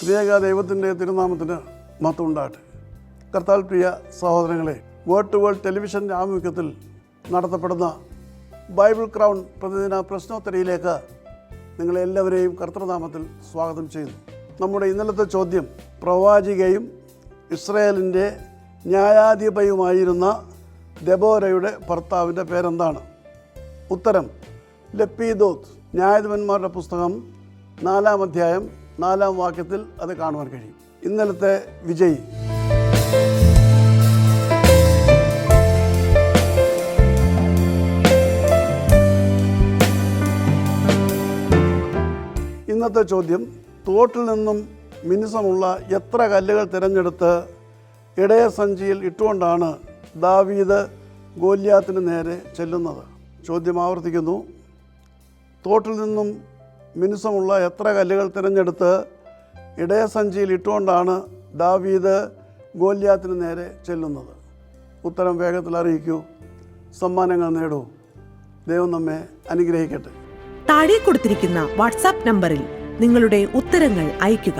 ദൈവത്തിൻ്റെ തിരുനാമത്തിന് മഹത്വം ഉണ്ടാകട്ടെ. കർത്താവിൽ പ്രിയ സഹോദരങ്ങളെ, വേർഡ് ടു വേൾഡ് ടെലിവിഷൻ്റെ ആഭിമുഖ്യത്തിൽ നടത്തപ്പെടുന്ന ബൈബിൾ ക്രൗൺ പ്രതിദിന പ്രശ്നോത്തരിയിലേക്ക് നിങ്ങളെല്ലാവരെയും കർത്തൃനാമത്തിൽ സ്വാഗതം ചെയ്യുന്നു. നമ്മുടെ ഇന്നലത്തെ ചോദ്യം, പ്രവാചികയും ഇസ്രായേലിൻ്റെ ന്യായാധിപയുമായിരുന്ന ദെബോരയുടെ ഭർത്താവിൻ്റെ പേരെന്താണ്? ഉത്തരം ലപ്പീദോത്ത്. ന്യായാധിപന്മാരുടെ പുസ്തകം 4-ാം അധ്യായം 4-ാം വാക്യത്തിൽ അത് കാണുവാൻ കഴിയും. ഇന്നലത്തെ വിജയി ഇന്നത്തെ ചോദ്യം, തോട്ടിൽ നിന്നും മിനുസമുള്ള എത്ര കല്ലുകൾ തിരഞ്ഞെടുത്ത് ഇടയസഞ്ചിയിൽ ഇട്ടുകൊണ്ടാണ് ദാവീദ് ഗോല്യാത്തിന് നേരെ ചെല്ലുന്നത്? ചോദ്യം ആവർത്തിക്കുന്നു. തോട്ടിൽ നിന്നും മിനുസമുള്ള എത്ര കല്ലുകൾ തിരഞ്ഞെടുത്ത് ഇടയസഞ്ചിയിൽ ഇട്ടുകൊണ്ടാണ് ദാവീദ് ഗോല്യാത്തിന് നേരെ ചെല്ലുന്നത്? ഉത്തരം വേഗത്തിൽ അറിയിക്കൂ, സമ്മാനങ്ങൾ നേടൂ. ദൈവം നമ്മെ അനുഗ്രഹിക്കട്ടെ. താഴെ കൊടുത്തിരിക്കുന്ന വാട്സാപ്പ് നമ്പറിൽ നിങ്ങളുടെ ഉത്തരങ്ങൾ അയയ്ക്കുക.